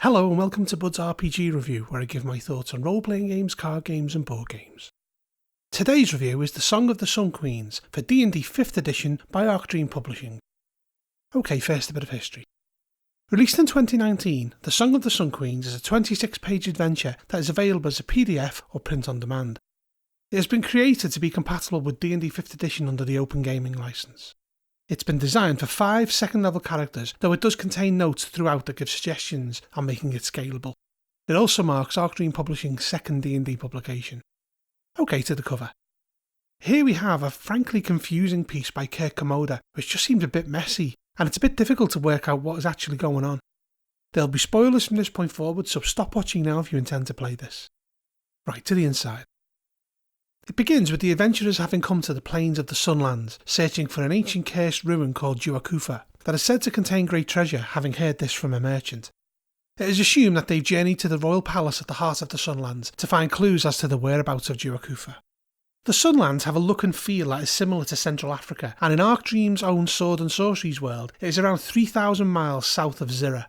Hello and welcome to Bud's RPG Review, where I give my thoughts on role-playing games, card games and board games. Today's review is The Song of the Sun Queens for D&D 5th edition by Arcdream Publishing. Okay, first a bit of history. Released in 2019, The Song of the Sun Queens is a 26-page adventure that is available as a PDF or print on demand. It has been created to be compatible with D&D 5th edition under the Open Gaming license. It's been designed for 5 second-level characters, though it does contain notes throughout that give suggestions on making it scalable. It also marks Arcdream Publishing's second D&D publication. Okay, to the cover. Here we have a frankly confusing piece by Kirk Komoda, which just seems a bit messy, and it's a bit difficult to work out what is actually going on. There'll be spoilers from this point forward, so stop watching now if you intend to play this. Right, to the inside. It begins with the adventurers having come to the plains of the Sunlands, searching for an ancient cursed ruin called Juakufa, that is said to contain great treasure, having heard this from a merchant. It is assumed that they've journeyed to the royal palace at the heart of the Sunlands to find clues as to the whereabouts of Juakufa. The Sunlands have a look and feel that is similar to Central Africa, and in Arcdream's own Sword and Sorceries world, it is around 3,000 miles south of Zira.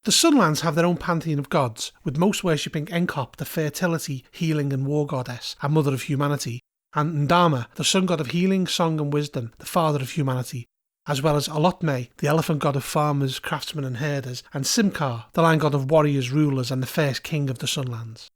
The Sunlands have their own pantheon of gods, with most worshipping Enkop, the fertility, healing and war goddess, and mother of humanity, and Ndama, the sun god of healing, song and wisdom, the father of humanity, as well as Olotme, the elephant god of farmers, craftsmen and herders, and Simkar, the lion god of warriors, rulers and the first king of the Sunlands.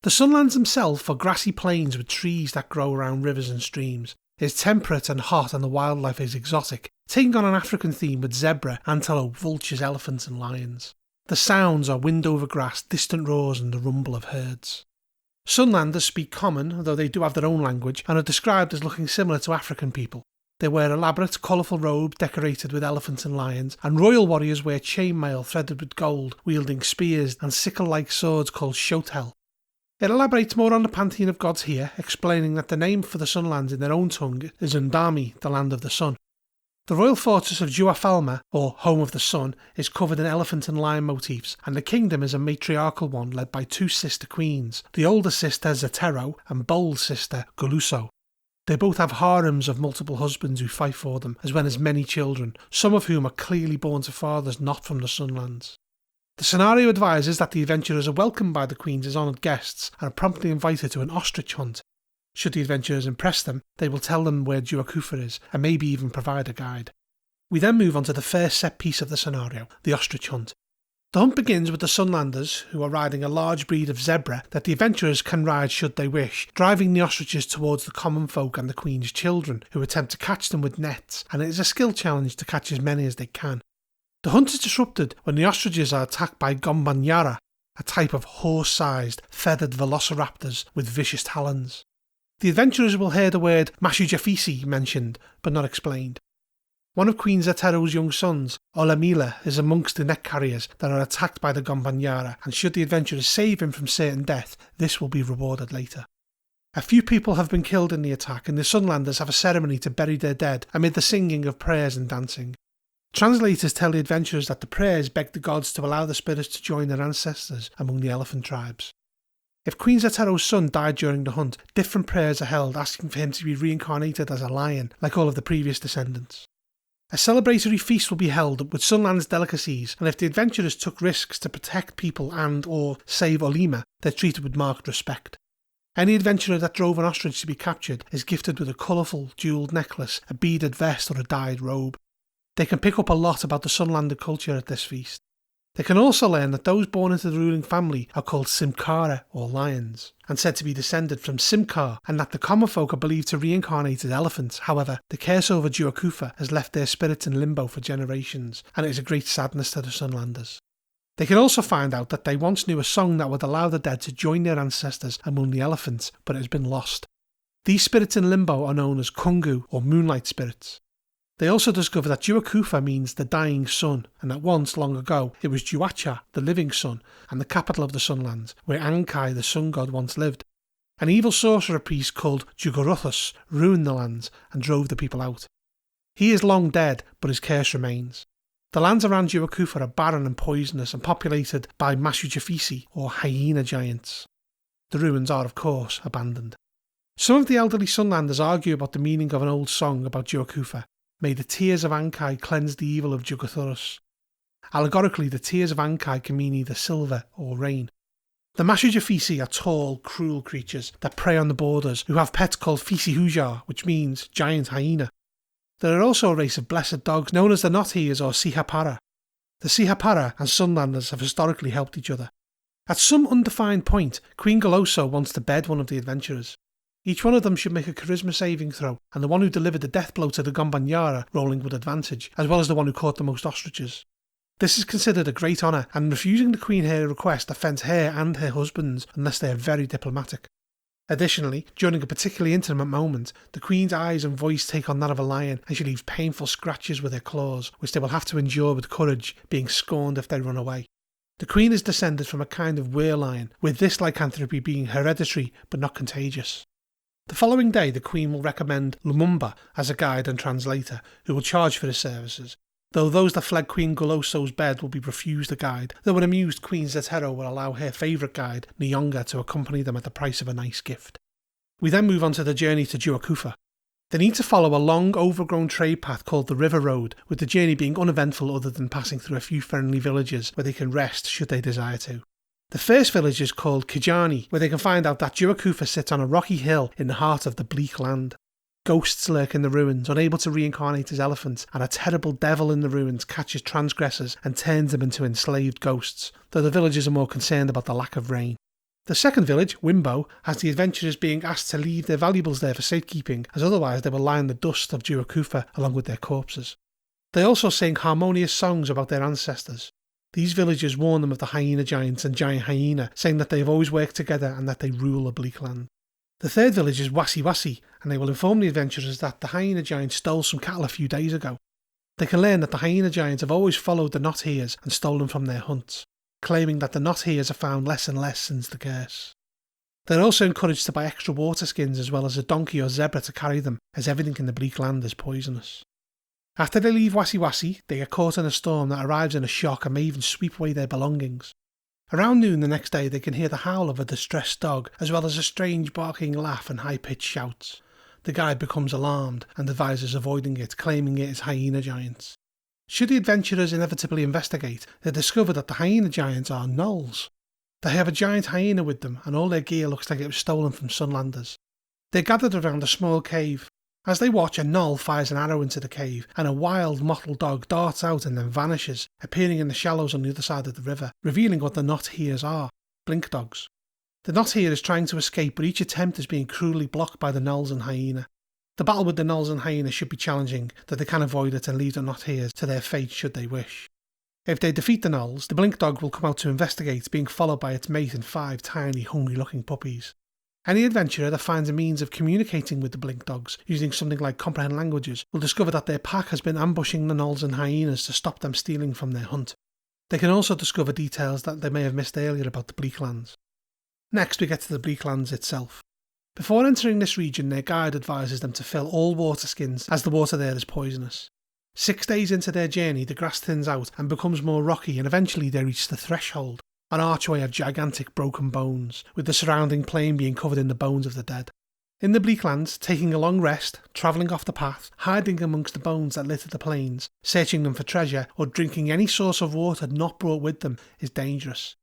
The Sunlands themselves are grassy plains with trees that grow around rivers and streams. It is temperate and hot and the wildlife is exotic, taking on an African theme with zebra, antelope, vultures, elephants and lions. The sounds are wind over grass, distant roars and the rumble of herds. Sunlanders speak common, though they do have their own language, and are described as looking similar to African people. They wear elaborate, colourful robes decorated with elephants and lions, and royal warriors wear chainmail threaded with gold, wielding spears and sickle-like swords called shotel. It elaborates more on the pantheon of gods here, explaining that the name for the Sunlands in their own tongue is Undami, the land of the sun. The royal fortress of Juafalma, or Home of the Sun, is covered in elephant and lion motifs, and the kingdom is a matriarchal one led by 2 sister queens, the older sister Zetero and bold sister Guluso. They both have harems of multiple husbands who fight for them, as well as many children, some of whom are clearly born to fathers not from the Sunlands. The scenario advises that the adventurers are welcomed by the queens as honoured guests and are promptly invited to an ostrich hunt. Should the adventurers impress them, they will tell them where Juakufa is, and maybe even provide a guide. We then move on to the first set piece of the scenario, the ostrich hunt. The hunt begins with the Sunlanders, who are riding a large breed of zebra that the adventurers can ride should they wish, driving the ostriches towards the common folk and the queen's children, who attempt to catch them with nets, and it is a skill challenge to catch as many as they can. The hunt is disrupted when the ostriches are attacked by Gombanyara, a type of horse-sized, feathered velociraptors with vicious talons. The adventurers will hear the word Mashujafisi mentioned, but not explained. One of Queen Zetero's young sons, Olamila, is amongst the net carriers that are attacked by the Gombanyara, and should the adventurers save him from certain death, this will be rewarded later. A few people have been killed in the attack, and the Sunlanders have a ceremony to bury their dead amid the singing of prayers and dancing. Translators tell the adventurers that the prayers beg the gods to allow the spirits to join their ancestors among the elephant tribes. If Queen Zetero's son died during the hunt, different prayers are held asking for him to be reincarnated as a lion, like all of the previous descendants. A celebratory feast will be held with Sunland's delicacies, and if the adventurers took risks to protect people and or save Olima, they're treated with marked respect. Any adventurer that drove an ostrich to be captured is gifted with a colourful, jewelled necklace, a beaded vest or a dyed robe. They can pick up a lot about the Sunlander culture at this feast. They can also learn that those born into the ruling family are called Simkara, or lions, and said to be descended from Simkar, and that the common folk are believed to reincarnate as elephants. However, the curse over Juakufa has left their spirits in limbo for generations, and it is a great sadness to the Sunlanders. They can also find out that they once knew a song that would allow the dead to join their ancestors among the elephants, but it has been lost. These spirits in limbo are known as Kungu, or moonlight spirits. They also discover that Juakufa means the dying sun, and that once, long ago, it was Juacha, the living sun, and the capital of the Sunlands, where Ankai, the sun god, once lived. An evil sorcerer priest called Jugoruthus ruined the lands and drove the people out. He is long dead, but his curse remains. The lands around Juakufa are barren and poisonous and populated by Mashujafisi, or Hyena Giants. The ruins are, of course, abandoned. Some of the elderly Sunlanders argue about the meaning of an old song about Juakufa. May the tears of Ankai cleanse the evil of Jugothurus. Allegorically, the tears of Ankai can mean either silver or rain. The Mashujafisi are tall, cruel creatures that prey on the borders who have pets called Fisi Hujar, which means giant hyena. There are also a race of blessed dogs known as the Nothias or Sihapara. The Sihapara and Sunlanders have historically helped each other. At some undefined point, Queen Goloso wants to bed one of the adventurers. Each one of them should make a charisma saving throw, and the one who delivered the death blow to the Gombanyara rolling with advantage, as well as the one who caught the most ostriches. This is considered a great honour, and refusing the Queen her request offends her and her husbands unless they are very diplomatic. Additionally, during a particularly intimate moment, the Queen's eyes and voice take on that of a lion, and she leaves painful scratches with her claws, which they will have to endure with courage, being scorned if they run away. The Queen is descended from a kind of were-lion, with this lycanthropy being hereditary but not contagious. The following day, the Queen will recommend Lumumba as a guide and translator, who will charge for his services, though those that fled Queen Goloso's bed will be refused a guide, though an amused Queen Zetero will allow her favourite guide, Nyonga, to accompany them at the price of a nice gift. We then move on to the journey to Juakufa. They need to follow a long, overgrown trade path called the River Road, with the journey being uneventful other than passing through a few friendly villages where they can rest should they desire to. The first village is called Kijani, where they can find out that Juakufa sits on a rocky hill in the heart of the bleak land. Ghosts lurk in the ruins, unable to reincarnate as elephants, and a terrible devil in the ruins catches transgressors and turns them into enslaved ghosts, though the villagers are more concerned about the lack of rain. The second village, Wimbo, has the adventurers being asked to leave their valuables there for safekeeping, as otherwise they will lie in the dust of Juakufa along with their corpses. They also sing harmonious songs about their ancestors. These villagers warn them of the Hyena Giants and Giant Hyena, saying that they have always worked together and that they rule a bleak land. The third village is Wasi, and they will inform the adventurers that the Hyena Giants stole some cattle a few days ago. They can learn that the Hyena Giants have always followed the Nothias and stolen from their hunts, claiming that the Nothias are found less and less since the curse. They're also encouraged to buy extra water skins as well as a donkey or zebra to carry them, as everything in the bleak land is poisonous. After they leave Wasi, they get caught in a storm that arrives in a shock and may even sweep away their belongings. Around noon the next day they can hear the howl of a distressed dog, as well as a strange barking laugh and high-pitched shouts. The guide becomes alarmed and advises avoiding it, claiming it is Hyena Giants. Should the adventurers inevitably investigate, they discover that the Hyena Giants are gnolls. They have a giant hyena with them, and all their gear looks like it was stolen from Sunlanders. They're gathered around a small cave. As they watch, a gnoll fires an arrow into the cave, and a wild mottled dog darts out and then vanishes, appearing in the shallows on the other side of the river, revealing what the Nothias are, blink dogs. The Nothia is trying to escape, but each attempt is being cruelly blocked by the gnolls and hyena. The battle with the gnolls and hyena should be challenging, though they can avoid it and leave the Nothias to their fate should they wish. If they defeat the gnolls, the blink dog will come out to investigate, being followed by its mate and 5 tiny, hungry-looking puppies. Any adventurer that finds a means of communicating with the blink dogs, using something like comprehend languages, will discover that their pack has been ambushing the gnolls and hyenas to stop them stealing from their hunt. They can also discover details that they may have missed earlier about the bleak lands. Next we get to the bleak lands itself. Before entering this region, their guide advises them to fill all water skins, as the water there is poisonous. 6 days into their journey, the grass thins out and becomes more rocky, and eventually they reach the threshold, an archway of gigantic broken bones, with the surrounding plain being covered in the bones of the dead. In the bleak lands, taking a long rest, travelling off the path, hiding amongst the bones that litter the plains, searching them for treasure, or drinking any source of water not brought with them is dangerous.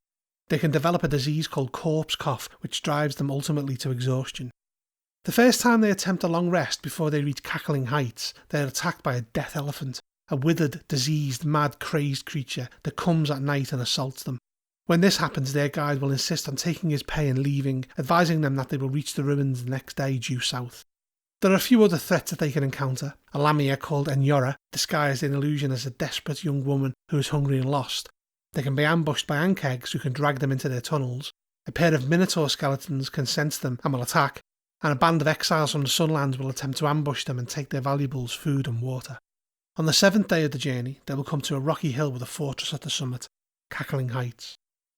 They can develop a disease called corpse cough, which drives them ultimately to exhaustion. The first time they attempt a long rest before they reach Cackling Heights, they are attacked by a death elephant, a withered, diseased, mad, crazed creature that comes at night and assaults them. When this happens, their guide will insist on taking his pay and leaving, advising them that they will reach the ruins the next day due south. There are a few other threats that they can encounter: a lamia called Enyora, disguised in illusion as a desperate young woman who is hungry and lost. They can be ambushed by ankegs who can drag them into their tunnels. A pair of minotaur skeletons can sense them and will attack, and a band of exiles from the Sunlands will attempt to ambush them and take their valuables, food and water. On the 7th day of the journey, they will come to a rocky hill with a fortress at the summit, Cackling Heights.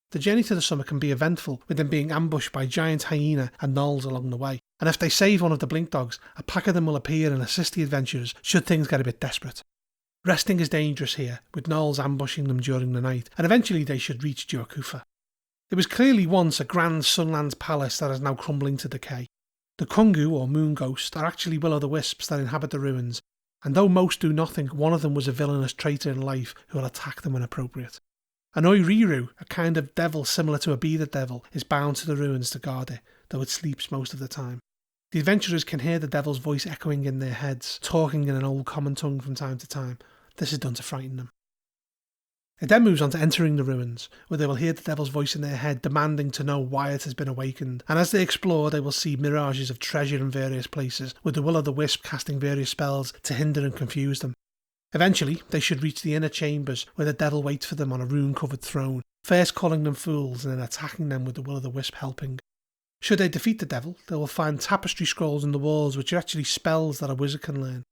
The journey to the summit can be eventful, with them being ambushed by giant hyena and gnolls along the way, and if they save one of the blink dogs, a pack of them will appear and assist the adventurers should things get a bit desperate. Resting is dangerous here, with gnolls ambushing them during the night, and eventually they should reach Juakufa. It was clearly once a grand Sunlands palace that is now crumbling to decay. The Kungu, or moon ghost, are actually will-o'-the-wisps that inhabit the ruins, and though most do not think one of them was a villainous traitor in life who will attack them when appropriate. An Oiriru, a kind of devil similar to a bearded devil, is bound to the ruins to guard it, though it sleeps most of the time. The adventurers can hear the devil's voice echoing in their heads, talking in an old common tongue from time to time. This is done to frighten them. It then moves on to entering the ruins, where they will hear the devil's voice in their head demanding to know why it has been awakened, and as they explore they will see mirages of treasure in various places, with the will-o'-the-wisp casting various spells to hinder and confuse them. Eventually, they should reach the inner chambers, where the devil waits for them on a rune-covered throne, first calling them fools and then attacking them with the will-o'-the-wisp helping. Should they defeat the devil, they will find tapestry scrolls in the walls which are actually spells that a wizard can learn.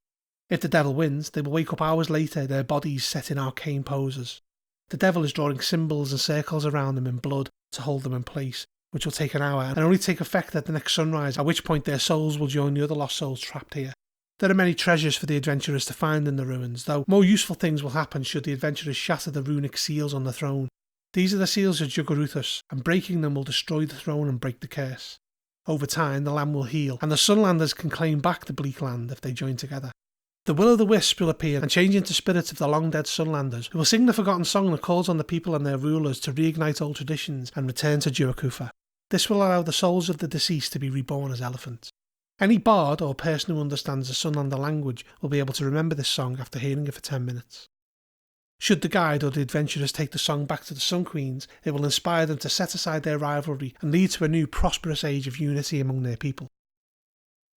If the devil wins, they will wake up hours later, their bodies set in arcane poses. The devil is drawing symbols and circles around them in blood to hold them in place, which will take an hour and only take effect at the next sunrise, at which point their souls will join the other lost souls trapped here. There are many treasures for the adventurers to find in the ruins, though more useful things will happen should the adventurers shatter the runic seals on the throne. These are the seals of Jugaruthus, and breaking them will destroy the throne and break the curse. Over time, the land will heal, and the Sunlanders can claim back the Bleak Land if they join together. The will-o'-the-wisp will appear and change into spirits of the long-dead Sunlanders, who will sing the forgotten song that calls on the people and their rulers to reignite old traditions and return to Juakufa. This will allow the souls of the deceased to be reborn as elephants. Any bard or person who understands the Sunlander language will be able to remember this song after hearing it for 10 minutes. Should the guide or the adventurers take the song back to the Sun Queens, it will inspire them to set aside their rivalry and lead to a new prosperous age of unity among their people.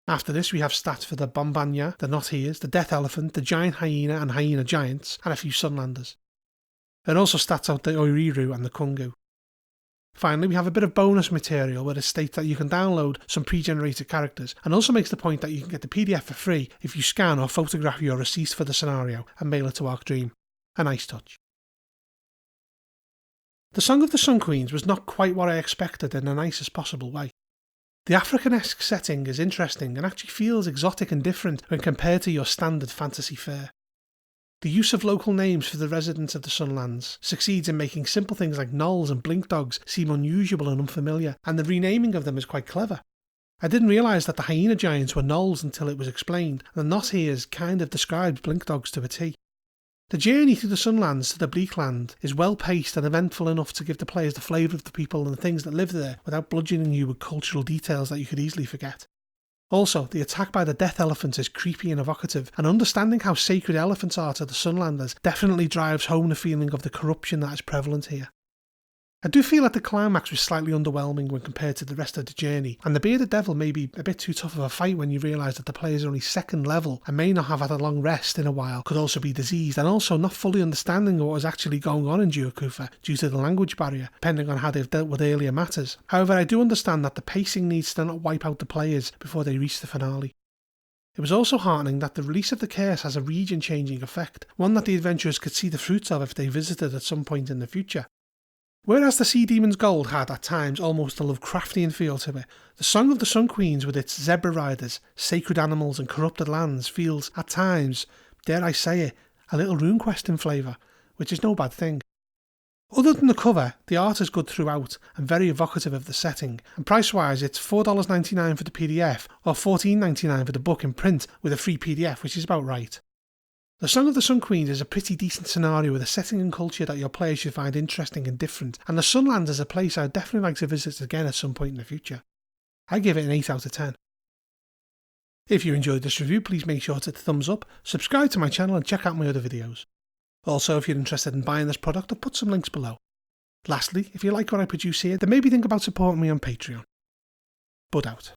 After this we have stats for the Bombanya, the Not-Hears, the Death Elephant, the Giant Hyena and Hyena Giants, and a few Sunlanders. It also stats out the Oiriru and the Kungu. Finally, we have a bit of bonus material where it states that you can download some pre-generated characters, and also makes the point that you can get the PDF for free if you scan or photograph your receipts for the scenario and mail it to Arc Dream. A nice touch. The Song of the Sun Queens was not quite what I expected in the nicest possible way. The African-esque setting is interesting and actually feels exotic and different when compared to your standard fantasy fare. The use of local names for the residents of the Sunlands succeeds in making simple things like gnolls and blink dogs seem unusual and unfamiliar, and the renaming of them is quite clever. I didn't realise that the Hyena Giants were gnolls until it was explained, and the Not-Hears kind of described blink dogs to a T. The journey through the Sunlands to the Bleak Land is well paced and eventful enough to give the players the flavour of the people and the things that live there without bludgeoning you with cultural details that you could easily forget. Also, the attack by the Death Elephant is creepy and evocative, and understanding how sacred elephants are to the Sunlanders definitely drives home the feeling of the corruption that is prevalent here. I do feel that the climax was slightly underwhelming when compared to the rest of the journey, and the Bearded Devil may be a bit too tough of a fight when you realise that the players are only second level and may not have had a long rest in a while, could also be diseased, and also not fully understanding what was actually going on in Juakufa due to the language barrier, depending on how they've dealt with earlier matters. However, I do understand that the pacing needs to not wipe out the players before they reach the finale. It was also heartening that the release of the curse has a region-changing effect, one that the adventurers could see the fruits of if they visited at some point in the future. Whereas the Sea Demon's Gold had at times almost a Lovecraftian feel to it, the Song of the Sun Queens with its zebra riders, sacred animals and corrupted lands feels, at times, dare I say it, a little RuneQuest in flavour, which is no bad thing. Other than the cover, the art is good throughout and very evocative of the setting, and price-wise it's $4.99 for the PDF or $14.99 for the book in print with a free PDF, which is about right. The Song of the Sun Queens is a pretty decent scenario with a setting and culture that your players should find interesting and different, and the Sunlands is a place I'd definitely like to visit again at some point in the future. I give it an 8 out of 10. If you enjoyed this review, please make sure to hit the thumbs up, subscribe to my channel and check out my other videos. Also, if you're interested in buying this product, I've put some links below. Lastly, if you like what I produce here, then maybe think about supporting me on Patreon. Bud out.